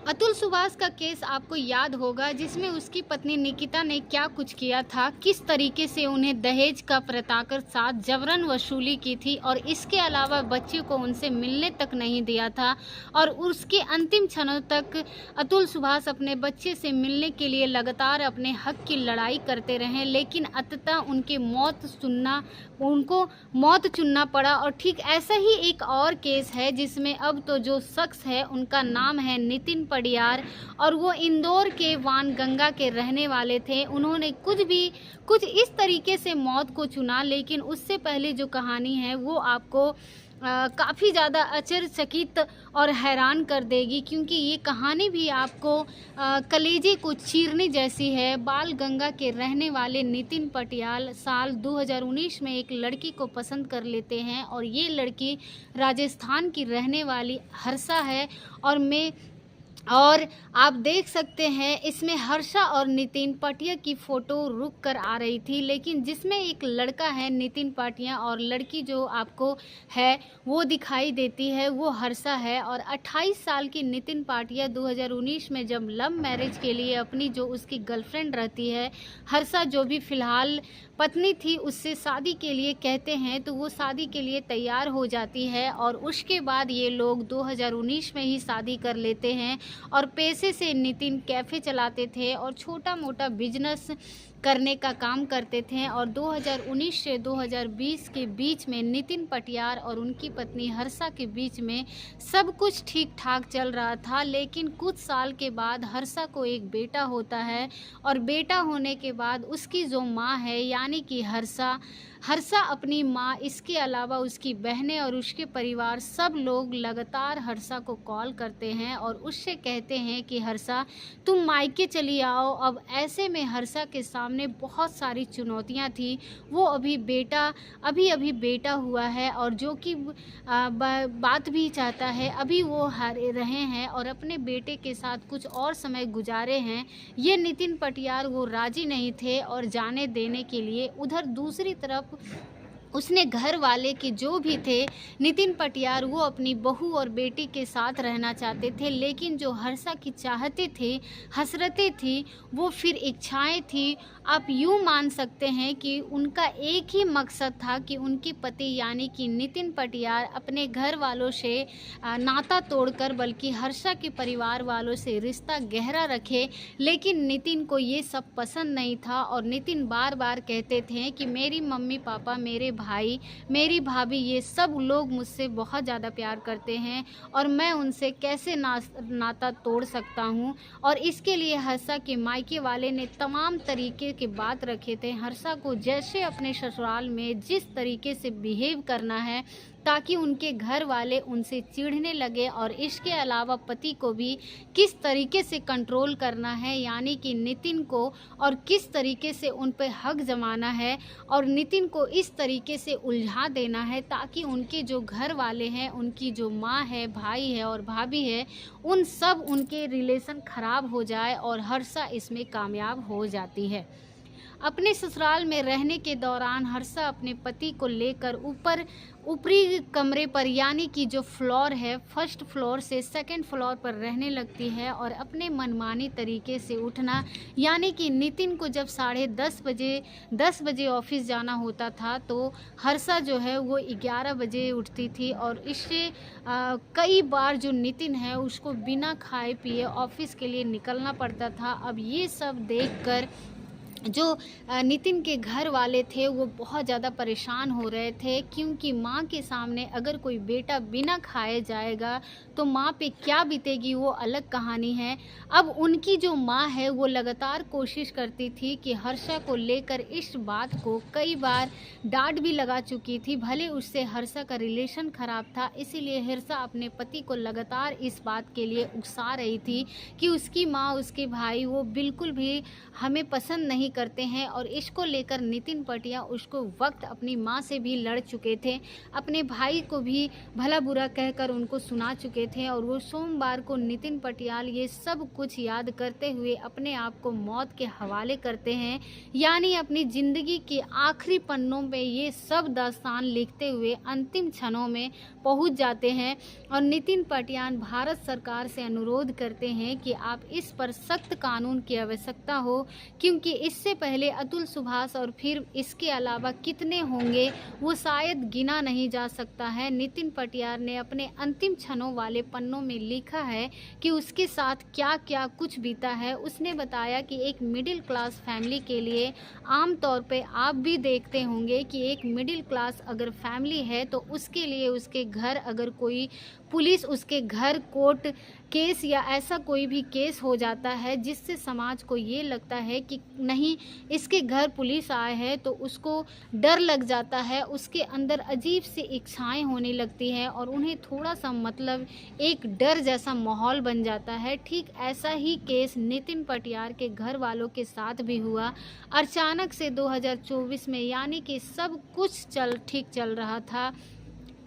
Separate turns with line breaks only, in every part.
अतुल सुभाष का केस आपको याद होगा, जिसमें उसकी पत्नी निकिता ने क्या कुछ किया था, किस तरीके से उन्हें दहेज का प्रताड़कर साथ जबरन वसूली की थी और इसके अलावा बच्चे को उनसे मिलने तक नहीं दिया था और उसके अंतिम क्षणों तक अतुल सुभाष अपने बच्चे से मिलने के लिए लगातार अपने हक की लड़ाई करते रहे, लेकिन अंततः उनको मौत चुनना पड़ा। और ठीक ऐसा ही एक और केस है जिसमें अब तो जो शख्स है उनका नाम है नितिन पडियार और वो इंदौर के वानगंगा के रहने वाले थे। उन्होंने कुछ इस तरीके से मौत को चुना, लेकिन उससे पहले जो कहानी है वो आपको काफ़ी ज़्यादा आश्चर्यचकित और हैरान कर देगी, क्योंकि ये कहानी भी आपको कलेजे को चीरने जैसी है। बाल गंगा के रहने वाले नितिन पटियाल साल 2019 में एक लड़की को पसंद कर लेते हैं और ये लड़की राजस्थान की रहने वाली हर्षा है। और आप देख सकते हैं इसमें हर्षा और नितिन पाटिया की फ़ोटो रुक कर आ रही थी, लेकिन जिसमें एक लड़का है नितिन पाटिया और लड़की जो आपको है वो दिखाई देती है वो हर्षा है। और 28 साल की नितिन पाटिया 2019 में जब लव मैरिज के लिए अपनी जो उसकी गर्लफ्रेंड रहती है हर्षा, जो भी फ़िलहाल पत्नी थी, उससे शादी के लिए कहते हैं तो वो शादी के लिए तैयार हो जाती है और उसके बाद ये लोग 2019 में ही शादी कर लेते हैं। और पेशे से नितिन कैफ़े चलाते थे और छोटा मोटा बिजनेस करने का काम करते थे और 2019 से 2020 के बीच में नितिन पटियार और उनकी पत्नी हर्षा के बीच में सब कुछ ठीक ठाक चल रहा था। लेकिन कुछ साल के बाद हर्षा को एक बेटा होता है और बेटा होने के बाद उसकी जो माँ है यानी कि हर्षा अपनी माँ, इसके अलावा उसकी बहनें और उसके परिवार सब लोग लगातार हर्षा को कॉल करते हैं और उससे कहते हैं कि हर्षा तुम मायके चली आओ। अब ऐसे में हर्षा के सामने बहुत सारी चुनौतियां थी। वो अभी बेटा हुआ है और जो कि बात भी चाहता है, अभी वो हारे रहे हैं और अपने बेटे के साथ कुछ और समय गुजारे हैं। ये नितिन पटियार वो राजी नहीं थे और जाने देने के लिए। उधर दूसरी तरफ उसने घर वाले के जो भी थे नितिन पटियार वो अपनी बहू और बेटी के साथ रहना चाहते थे, लेकिन जो हर्षा की चाहते थे, हसरतें थी, वो फिर इच्छाएं थी। आप यूँ मान सकते हैं कि उनका एक ही मकसद था कि उनके पति यानी कि नितिन पटियार अपने घर वालों से नाता तोड़कर बल्कि हर्षा के परिवार वालों से रिश्ता गहरा रखे। लेकिन नितिन को ये सब पसंद नहीं था और नितिन बार बार कहते थे कि मेरी मम्मी पापा, मेरे भाई, मेरी भाभी, ये सब लोग मुझसे बहुत ज़्यादा प्यार करते हैं और मैं उनसे कैसे नाता तोड़ सकता हूँ। और इसके लिए हर्षा के मायके वाले ने तमाम तरीके के बात रखे थे। हर्षा को जैसे अपने ससुराल में जिस तरीके से बिहेव करना है ताकि उनके घर वाले उनसे चिढ़ने लगे और इसके अलावा पति को भी किस तरीके से कंट्रोल करना है यानी कि नितिन को, और किस तरीके से उन पर हक जमाना है और नितिन को इस तरीके से उलझा देना है ताकि उनके जो घर वाले हैं, उनकी जो माँ है, भाई है और भाभी है, उनके रिलेशन ख़राब हो जाए और हर्षा इसमें कामयाब हो जाती है। अपने ससुराल में रहने के दौरान हर्षा अपने पति को लेकर ऊपरी कमरे पर यानी कि जो फ्लोर है, फर्स्ट फ्लोर से सेकंड फ्लोर पर रहने लगती है और अपने मनमानी तरीके से उठना यानी कि नितिन को जब 10:30 बजे ऑफिस जाना होता था तो हर्षा जो है वो 11 बजे उठती थी और इससे कई बार जो नितिन है उसको बिना खाए पिए ऑफिस के लिए निकलना पड़ता था। अब ये सब देखकर जो नितिन के घर वाले थे वो बहुत ज़्यादा परेशान हो रहे थे, क्योंकि माँ के सामने अगर कोई बेटा बिना खाए जाएगा तो माँ पे क्या बीतेगी वो अलग कहानी है। अब उनकी जो माँ है वो लगातार कोशिश करती थी कि हर्षा को लेकर इस बात को कई बार डांट भी लगा चुकी थी, भले उससे हर्षा का रिलेशन ख़राब था, इसीलिए हर्षा अपने पति को लगातार इस बात के लिए उकसा रही थी कि उसकी माँ, उसके भाई वो बिल्कुल भी हमें पसंद नहीं करते हैं और इसको लेकर नितिन पटिया उसको वक्त अपनी माँ से भी लड़ चुके थे, अपने भाई को भी भला बुरा कहकर उनको सुना चुके थे। और वो सोमवार को नितिन पटियाल ये सब कुछ याद करते हुए अपने आप को मौत के हवाले करते हैं, यानी अपनी ज़िंदगी के आखिरी पन्नों पे ये सब दास्तान लिखते हुए अंतिम क्षणों में पहुंच जाते हैं। और नितिन पटियाल भारत सरकार से अनुरोध करते हैं कि आप इस पर सख्त कानून की आवश्यकता हो, क्योंकि इससे पहले अतुल सुभाष और फिर इसके अलावा कितने होंगे वो शायद गिना नहीं जा सकता है। नितिन पटियाल ने अपने अंतिम क्षणों वाले पन्नों में लिखा है कि उसके साथ क्या क्या कुछ बीता है। उसने बताया कि एक मिडिल क्लास फैमिली के लिए आम तौर पे आप भी देखते होंगे कि एक मिडिल क्लास अगर फैमिली है तो उसके लिए उसके घर अगर कोई पुलिस उसके घर कोर्ट केस या ऐसा कोई भी केस हो जाता है जिससे समाज को ये लगता है कि नहीं इसके घर पुलिस आए हैं, तो उसको डर लग जाता है, उसके अंदर अजीब सी इच्छाएं होने लगती हैं और उन्हें थोड़ा सा मतलब एक डर जैसा माहौल बन जाता है। ठीक ऐसा ही केस नितिन पटियाल के घर वालों के साथ भी हुआ। अचानक से 2024 में यानी कि सब कुछ ठीक चल रहा था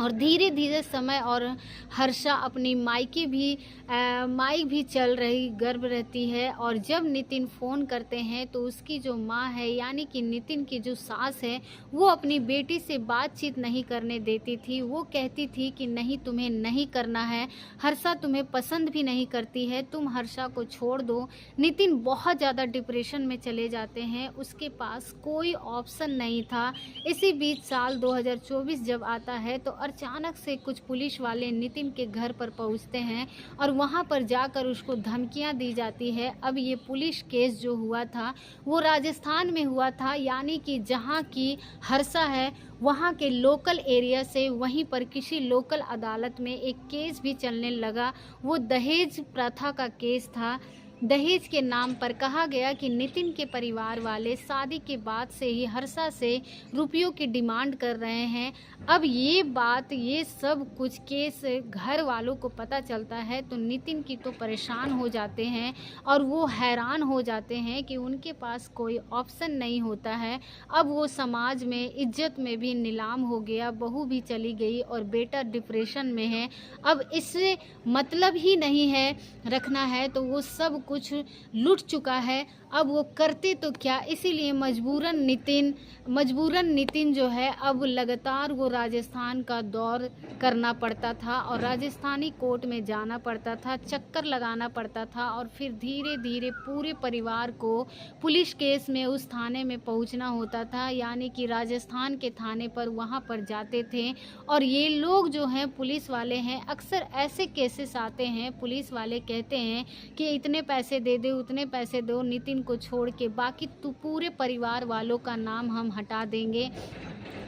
और धीरे धीरे समय और हर्षा अपनी मायके भी चल रही गर्भ रहती है। और जब नितिन फ़ोन करते हैं तो उसकी जो माँ है यानी कि नितिन की जो सास है वो अपनी बेटी से बातचीत नहीं करने देती थी। वो कहती थी कि नहीं तुम्हें नहीं करना है, हर्षा तुम्हें पसंद भी नहीं करती है, तुम हर्षा को छोड़ दो। नितिन बहुत ज़्यादा डिप्रेशन में चले जाते हैं, उसके पास कोई ऑप्शन नहीं था। इसी बीच साल 2024 जब आता है तो अचानक से कुछ पुलिस वाले नितिन के घर पर पहुंचते हैं और वहां पर जाकर उसको धमकियां दी जाती है। अब ये पुलिस केस जो हुआ था वो राजस्थान में हुआ था, यानी कि जहां की हर्षा है वहाँ के लोकल एरिया से वहीं पर किसी लोकल अदालत में एक केस भी चलने लगा। वो दहेज प्रथा का केस था। दहेज के नाम पर कहा गया कि नितिन के परिवार वाले शादी के बाद से ही हर्षा से रुपयों की डिमांड कर रहे हैं। अब ये सब कुछ केस घर वालों को पता चलता है तो नितिन की तो परेशान हो जाते हैं और वो हैरान हो जाते हैं कि उनके पास कोई ऑप्शन नहीं होता है। अब वो समाज में इज्जत में भी नीलाम हो गया, बहू भी चली गई और बेटा डिप्रेशन में है। अब इससे मतलब ही नहीं है रखना है तो वो सब कुछ लूट चुका है। अब वो करते तो क्या, इसीलिए मजबूरन नितिन जो है अब लगातार वो राजस्थान का दौर करना पड़ता था और राजस्थानी कोर्ट में जाना पड़ता था, चक्कर लगाना पड़ता था और फिर धीरे धीरे पूरे परिवार को पुलिस केस में उस थाने में पहुंचना होता था, यानी कि राजस्थान के थाने पर वहां पर जाते थे। और ये लोग जो हैं पुलिस वाले हैं, अक्सर ऐसे केसेस आते हैं पुलिस वाले कहते हैं कि इतने पैसे दे दो उतने पैसे दो नितिन को छोड़ के, बाकी तो पूरे परिवार वालों का नाम हम हटा देंगे।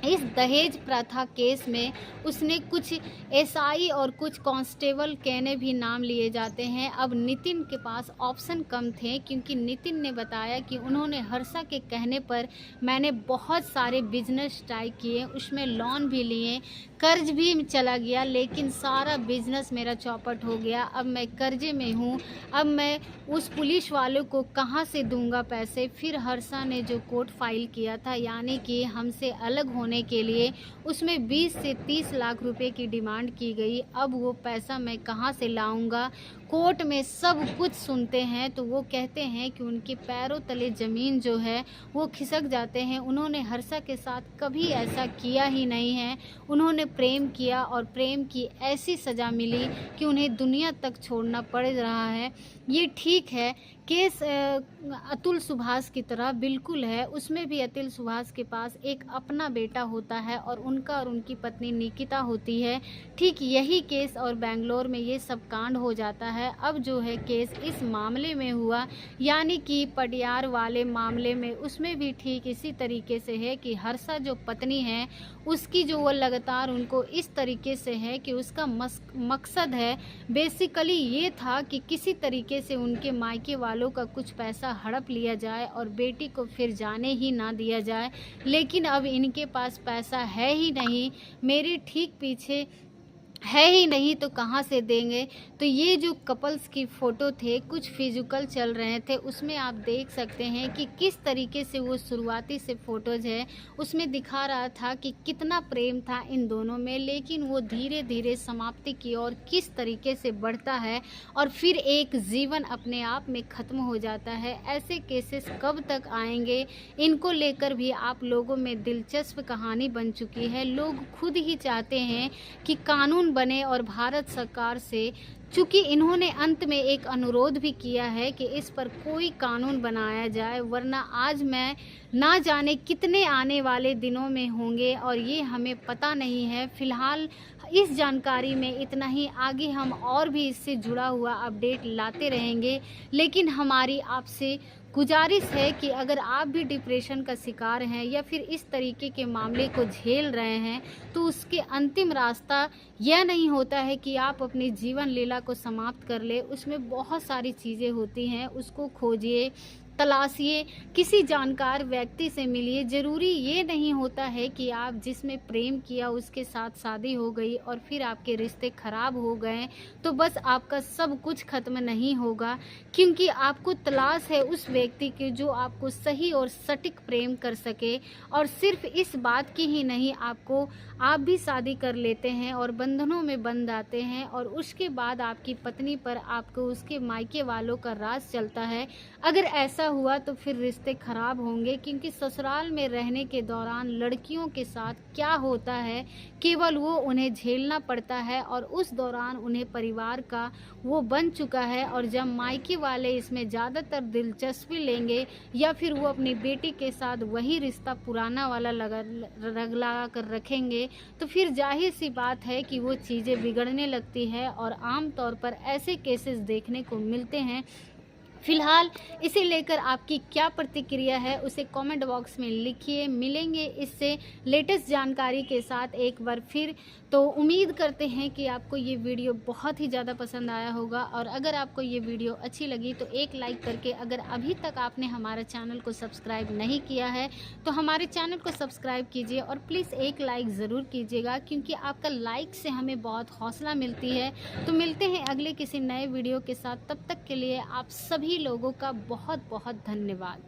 इस दहेज प्रथा केस में उसने कुछ एसआई और कुछ कांस्टेबल कहने भी नाम लिए जाते हैं। अब नितिन के पास ऑप्शन कम थे क्योंकि नितिन ने बताया कि उन्होंने हर्षा के कहने पर मैंने बहुत सारे बिजनेस ट्राई किए, उसमें लोन भी लिए, कर्ज भी चला गया, लेकिन सारा बिजनेस मेरा चौपट हो गया। अब मैं कर्जे में हूँ, अब मैं उस पुलिस वालों को कहाँ से दूंगा पैसे। फिर हर्षा ने जो कोर्ट फाइल किया था यानी कि हमसे अलग होने के लिए, उसमें 20 से 30 लाख रुपए की डिमांड की गई। अब वो पैसा मैं कहाँ से लाऊंगा। कोर्ट में सब कुछ सुनते हैं तो वो कहते हैं कि उनके पैरों तले ज़मीन जो है वो खिसक जाते हैं। उन्होंने हर्षा के साथ कभी ऐसा किया ही नहीं है, उन्होंने प्रेम किया और प्रेम की ऐसी सज़ा मिली कि उन्हें दुनिया तक छोड़ना पड़ रहा है। ये ठीक है, केस अतुल सुभाष की तरह बिल्कुल है, उसमें भी अतुल सुभाष के पास एक अपना बेटा होता है और उनका और उनकी पत्नी निकिता होती है। ठीक यही केस और बेंगलोर में ये सब कांड हो जाता है। अब जो है केस इस मामले में हुआ यानी कि पटियार वाले मामले में, उसमें भी ठीक इसी तरीके से है कि हर्षा जो पत्नी है उसकी जो वो लगातार उनको इस तरीके से है कि उसका मकसद है बेसिकली ये था कि किसी तरीके से उनके मायके वालों का कुछ पैसा हड़प लिया जाए और बेटी को फिर जाने ही ना दिया जाए। लेकिन अब इनके पास पैसा है ही नहीं। मेरे ठीक पीछे है ही नहीं तो कहाँ से देंगे। तो ये जो कपल्स की फ़ोटो थे, कुछ फिजिकल चल रहे थे, उसमें आप देख सकते हैं कि किस तरीके से वो शुरुआती से फ़ोटोज़ है उसमें दिखा रहा था कि कितना प्रेम था इन दोनों में, लेकिन वो धीरे धीरे समाप्ति की ओर किस तरीके से बढ़ता है और फिर एक जीवन अपने आप में ख़त्म हो जाता है। ऐसे केसेस कब तक आएंगे, इनको लेकर भी आप लोगों में दिलचस्प कहानी बन चुकी है। लोग खुद ही चाहते हैं कि कानून बने और भारत सरकार से, चूँकि इन्होंने अंत में एक अनुरोध भी किया है कि इस पर कोई कानून बनाया जाए, वरना आज मैं ना जाने कितने आने वाले दिनों में होंगे और ये हमें पता नहीं है। फ़िलहाल इस जानकारी में इतना ही, आगे हम और भी इससे जुड़ा हुआ अपडेट लाते रहेंगे। लेकिन हमारी आपसे गुजारिश है कि अगर आप भी डिप्रेशन का शिकार हैं या फिर इस तरीके के मामले को झेल रहे हैं, तो उसके अंतिम रास्ता यह नहीं होता है कि आप अपनी जीवन लीला को समाप्त कर ले। उसमें बहुत सारी चीज़ें होती हैं, उसको खोजिए, तलाशिए, किसी जानकार व्यक्ति से मिलिए। ज़रूरी ये नहीं होता है कि आप जिसमें प्रेम किया उसके साथ शादी हो गई और फिर आपके रिश्ते ख़राब हो गए तो बस आपका सब कुछ ख़त्म नहीं होगा, क्योंकि आपको तलाश है उस व्यक्ति की जो आपको सही और सटीक प्रेम कर सके। और सिर्फ इस बात की ही नहीं, आप भी शादी कर लेते हैं और बंधनों में बंध आते हैं और उसके बाद आपकी पत्नी पर आपको उसके मायके वालों का राज चलता है। अगर ऐसा हुआ तो फिर रिश्ते खराब होंगे, क्योंकि ससुराल में रहने के दौरान लड़कियों के साथ क्या होता है केवल वो उन्हें झेलना पड़ता है और उस दौरान उन्हें परिवार का वो बन चुका है। और जब मायके वाले इसमें ज़्यादातर दिलचस्पी लेंगे या फिर वो अपनी बेटी के साथ वही रिश्ता पुराना वाला लगा कर रखेंगे, तो फिर जाहिर सी बात है कि वो चीज़ें बिगड़ने लगती है और आम तौर पर ऐसे केसेस देखने को मिलते हैं। फिलहाल इसे लेकर आपकी क्या प्रतिक्रिया है उसे कमेंट बॉक्स में लिखिए। मिलेंगे इससे लेटेस्ट जानकारी के साथ एक बार फिर। तो उम्मीद करते हैं कि आपको ये वीडियो बहुत ही ज़्यादा पसंद आया होगा, और अगर आपको ये वीडियो अच्छी लगी तो एक लाइक करके, अगर अभी तक आपने हमारे चैनल को सब्सक्राइब नहीं किया है तो हमारे चैनल को सब्सक्राइब कीजिए और प्लीज़ एक लाइक ज़रूर कीजिएगा, क्योंकि आपका लाइक से हमें बहुत हौसला मिलती है। तो मिलते हैं अगले किसी नए वीडियो के साथ, तब तक के लिए आप सभी लोगों का बहुत बहुत धन्यवाद।